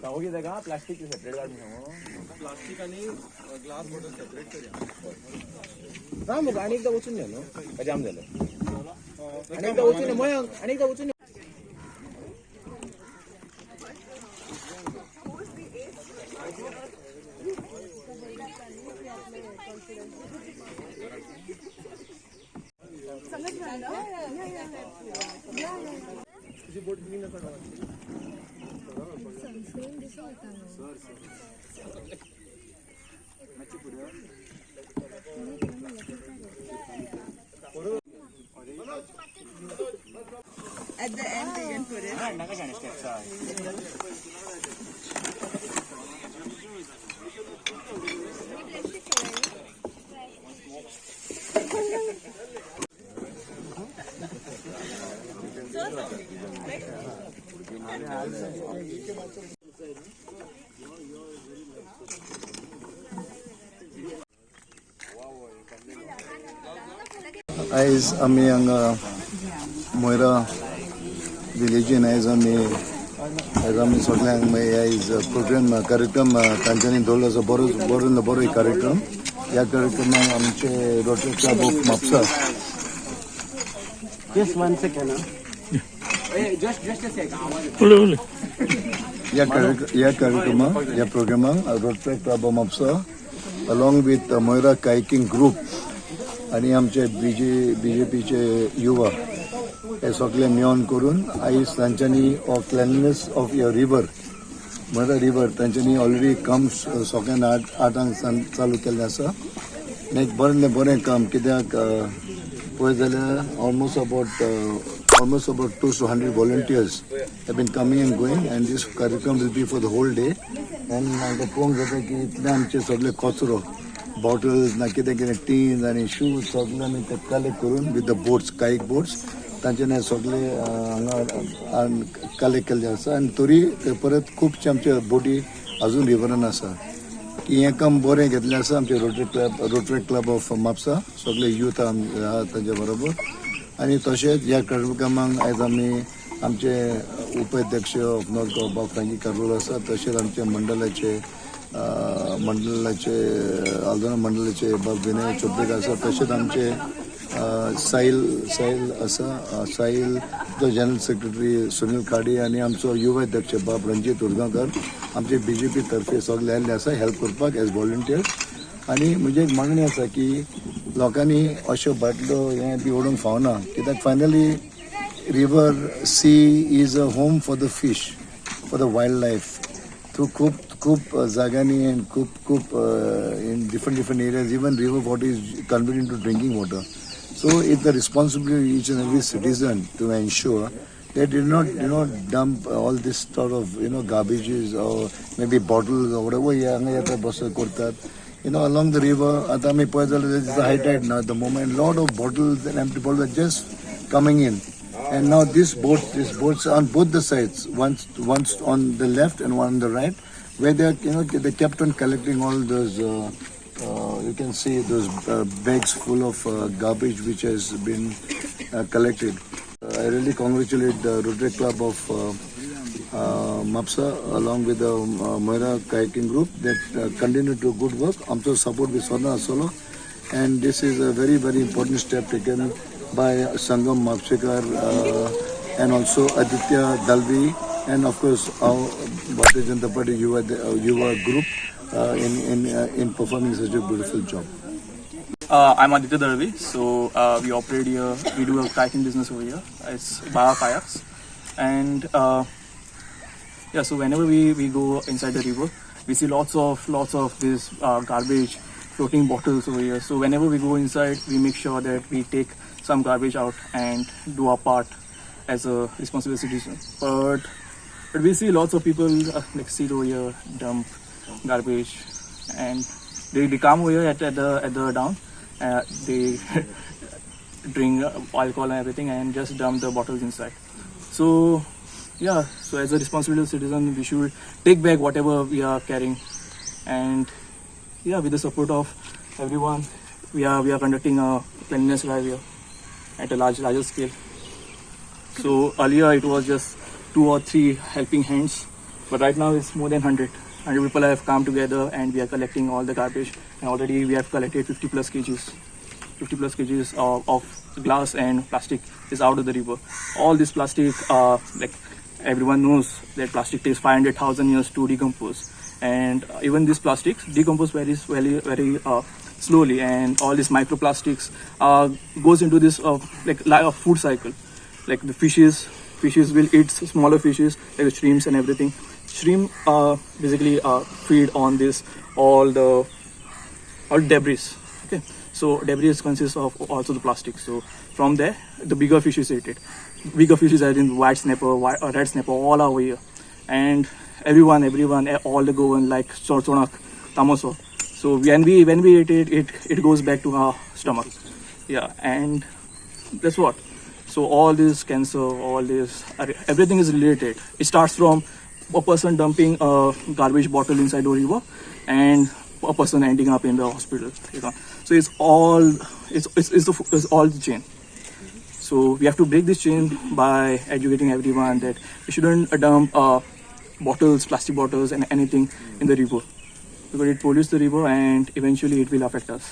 여기다가 플라스틱 세퍼레ट 가지고 plastic आणि glass bottle separate करूया. मग अनेकदा उचलून नेलो का जाम झालं अनेकदा उचलून मग अनेकदा उचलून At the end, you can put it. As आम्ही हांगा मोयरा विलेजीन आज आम्ही सगळ्यांक आयज प्रोग्राम कार्यक्रम तांच्यांनी दवरलो आसा बरो एक कार्यक्रम. ह्या कार्यक्रमाक आमचे रोटरी क्लब ऑफ म्हापसा ह्या प्रोग्रामाक Rotary club of Mhapsa along with Moira kayaking group आणि आमचे बीजेपीचे युवा हे सगळे मेळोन करून आयज तांच्यांनी cleanliness of your river Moira river तांच्यांनी ऑलरेडी काम सगळ्यांना 8 चालू केल्लें आसा. एक बरें काम कित्याक पळय जाल्यार almost about 200 volunteers have been coming and going, and this कार्यक्रम will be for the whole day. And आमकां पळोवंक जाता की इतले आमचे सगळे कचरो बॉटल्स ना कितें टीन्स आनी शूज सगळे आमी ते कलेक्ट करून विथ द बोट्स कायक बोट्स तांच्यानी सगळे हांगा कलेक्ट केल्ले आसा. आनी तरी परत खुबशे आमचे बोटी अजून रिवरान आसा. हें काम बरें घेतलें आसा आमचे रोटरी क्लब ऑफ म्हापसा सगळे यूथ आहा तांचे बरोबर. आनी तशेंच ह्या कार्यक्रमाक आयज आमी आमचे उपाध्यक्ष of north Goa Frankie Carol आसा. तशेंच आमचे मंडळाचे बाब विनय चोपडेकर आसा. तशेंच आमचे साहिल आसा. साहिल जो जनरल सेक्रेटरी सुनील खाडी आनी आमचो युवा अध्यक्ष बाब रणजीत उर्गांवकर आमचे बीजेपी तर्फे सगळे आयिल्ले आसा हेल्प करपाक एज व्हॉलंटियर्स. आनी म्हजी एक मागणी आसा की लोकांनी अश्यो बाटल्यो हें बी उडोवंक फावना कित्याक finally river sea is a home for the fish for the wild life through खूब जाग्यांनी एंड खूब in different areas even river water is convenient to drinking water. So it's the responsibility of each and every citizen to ensure that they do not dump all this sort of garbages or maybe bottles or whatever along the river. At the high tide now at the moment, lot of bottles and empty bottles are just coming in. And now these boats on both the sides, once on the left and one on the right, where they kept on collecting all those. You can see those bags full of garbage which has been collected. I really congratulate the Rotary Club of Mapusa along with the Moira Kayaking group that continue to do good work. Amso support with Sona Solo, and this is a very important step taken by Sangam Mapsekar and also Aditya Dalvi and of course our Bharatiya Janata Party Yuva group. In performing such a beautiful job. I'm Aditya Dalvi. So we operate here. We do a kayaking business over here. It's Moira Kayaks, and so whenever we go inside the river, we see lots of this garbage, floating bottles over here. So whenever we go inside, we make sure that we take some garbage out and do our part as a responsible citizen. But we see lots of people like sit over here, dump garbage, and they come over here at the down. They drink alcohol and everything and just dump the bottles inside. So yeah, so as a responsible citizen, we should take back whatever we are carrying, and yeah, with the support of everyone, we are conducting a cleanliness drive here at a larger scale. So earlier it was just 2 or 3 helping hands, but right now it's more than 100 people have come together and we are collecting all the garbage, and already we have collected 50 plus kgs of glass and plastic is out of the river. All this plastic, like everyone knows that plastic takes 500,000 years to decompose, and even this plastics decompose very slowly, and all these microplastics goes into this like a food cycle. Like the fishes will eat smaller fishes like the shrimps and everything. Shrimp basically feed on this all debris. Okay, so debris consists of also the plastic. So from there the bigger fishes eat it. Bigger fishes are in white snapper, red snapper, all over here, and everyone, all the Goan like chorchonak, tamoso. So when we eat it goes back to our stomach. Yeah, and that's what. So all this cancer, all this, everything is related. It starts from a person dumping a garbage bottle inside a river, and a person ending up in the hospital. You know, so it's all the chain. So we have to break this chain by educating everyone that we shouldn't dump bottles, plastic bottles, and anything in the river, because it pollutes the river and eventually it will affect us.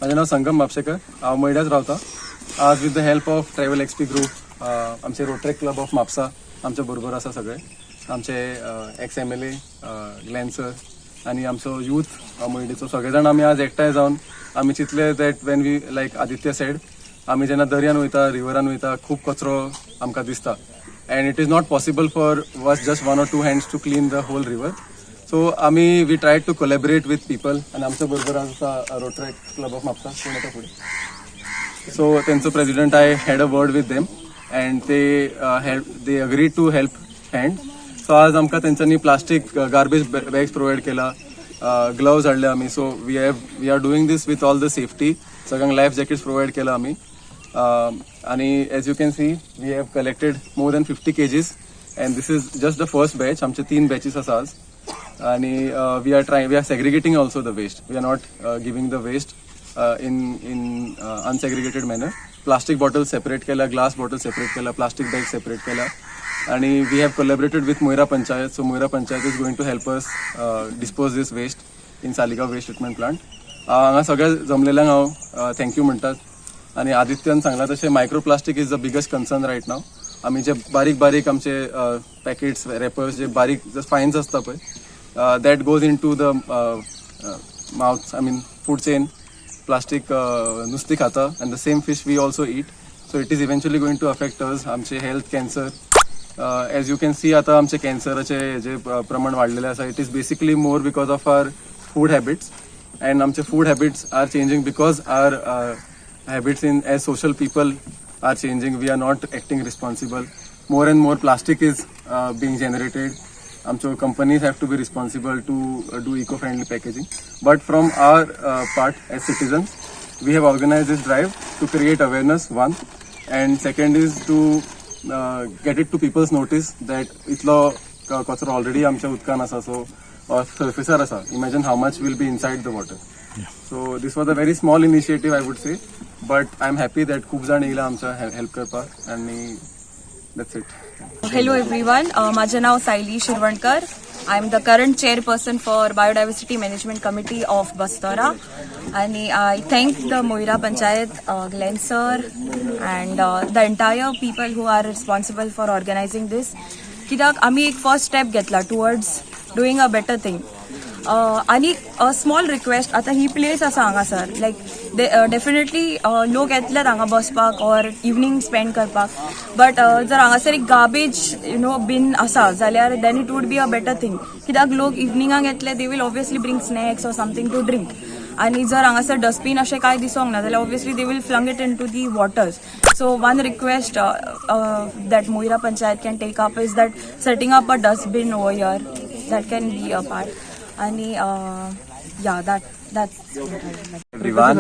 माझे नाव संगम म्हापशेकर, हांव मोयड्याच रावता. आज with the help of travel XP group, आमचे Rotaract club of Mapusa आमचे बरोबर आसा सगळे, आमचे एक्स MLA ग्लेन सर आनी आमचो यूथ मोयडेचो सगळे जाण आमी आज एकठांय जावन आमी चिंतले that when we like Aditya said, आमी जेन्ना दर्यान वयता, रिवरान वयता, खूब कचरो आमकां दिसता, and it is not possible for us just 1 or 2 hands to clean the whole river. So we tried to collaborate with people, and आमच्या बरोबर आसा रोटरेक्ट क्लब ऑफ म्हापसा कोण येता फुडें. So त्यांचो president, I had a word with them and they agreed to help hand. So आज आमकां तेंच्यांनी प्लास्टीक गार्बेज बॅग्स प्रोवायड केला, ग्लोव्स हाडले आमी. So we are doing this with all the safety. सगळ्यांक लायफ जॅकेट्स प्रोवायड केला आमी. आणि as you can see we have collected more than 50 kgs, and this is just the first batch. आमचे 3 batches आसा आज, आणि we are segregating also the waste. We are not giving the waste in unsegregated manner. Plastic bottles separate केला, glass bottles separate केला, plastic bags separate केला, आणि we have collaborated with Moira Panchayat. So Moira Panchayat is going to help us dispose this waste in Saligaon waste treatment plant. हांगा सगळ्या जमलेल्यांक हांव thank you म्हणटात. आणि आदित्यान सांगला तशें microplastic is the biggest concern riot नाव. आमी जे बारीक आमचे पॅकेट्स, रॅपर्स, जे बारीक फायन्स आसता पळय, that goes into the mouth, I mean food chain. Plastic नुस्तें खाता, and the same fish we also eat. So it is eventually going to affect us, आमचे health, cancer. As you can see आता आमचे कॅन्सराचे जे प्रमाण वाडलेले आसा, it is basically more because of our food habits. And आमचे food habits are changing because our habits in as social people are changing. We are not acting responsible. More and more plastic is being generated. So companies have to be responsible to do eco-friendly packaging. But from our part as citizens, we have organized this drive to create awareness, one, and second is to get it to people's notice that itlo kachro already amcha utkan asa, so or surfacer asa. Imagine how much will be inside the water. So this was a very small initiative, I would say, but I'm happy that खूप जाण येयला आमच्या help करपाक, आणि that's it. Hello everyone, माझे नाव Sayali शिरवणकर. I am the current chairperson for Biodiversity Management Committee of Bastara, and I thank the Moira Panchayat, Glenn sir, and the entire people who are responsible for organizing this. कित्याक आमी एक first step घेतला towards doing a better thing. आणि small request, आता ही place आसा हांगासर, लायक definitely लोक येतलेत हांगा बसपाक ऑर इवनिंग स्पेंड करपाक, बट जर हांगासर एक गार्बेज बीन आसा जाल्यार then it would be a better thing. कित्याक लोक इवनिंगाक येतले, they will obviously bring snacks or something to drink, आणि जर हांगासर डस्टबीन अशें कांय दिसोंक ना जाल्यार obviously they will flung it into the waters. So one request that Moira Panchayat can take up is that setting up a dustbin over here, that can be a part. And yeah, That's what I would like. Everyone,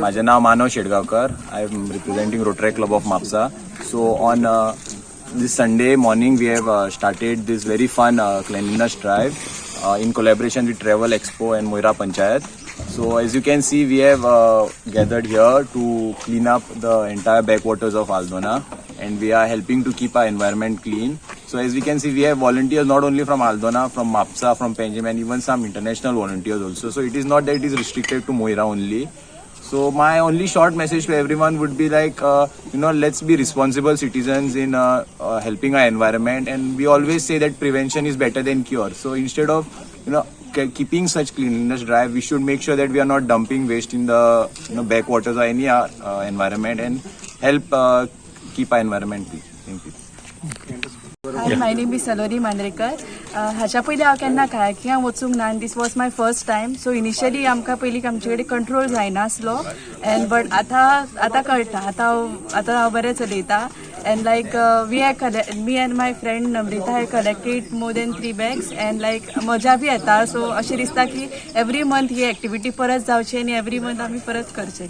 माझे नाव मानव शेडगावकर. I am representing Rotaract Club of Mapusa. So on this Sunday morning, we have started this very fun cleanliness drive in collaboration with Travel Expo and Moira Panchayat. So as you can see, we have gathered here to clean up the entire backwaters of Aldona, and we are helping to keep our environment clean. So as we can see, we have volunteers not only from Aldona, from Mapusa, from Panjim, and even some international volunteers also. So it is not that it is restricted to Moira only. So my only short message to everyone would be like, let's be responsible citizens in helping our environment. And we always say that prevention is better than cure. So instead of, keeping such cleanliness drive, we should make sure that we are not dumping waste in the backwaters or any environment, and help keep our environment clean. Thank you. Hi, my name is Salori Mandrekar. हाच्या पयलीं हांव केन्ना कायाकिंगाक वचूंक ना, आनी दीस was my first time. So initially आमकां पयलीं आमचे कडेन कंट्रोल जायनासलो, एंड बट आतां कळटा, आतां हांव बरें चलयता. And like me and my friend Namrita have collected more than 3 bags, and like मजा बी येता. सो अशें दिसता की एवरी मंथ ही एक्टिविटी परत जावची, आनी एवरी मंथ आमी परत करचे.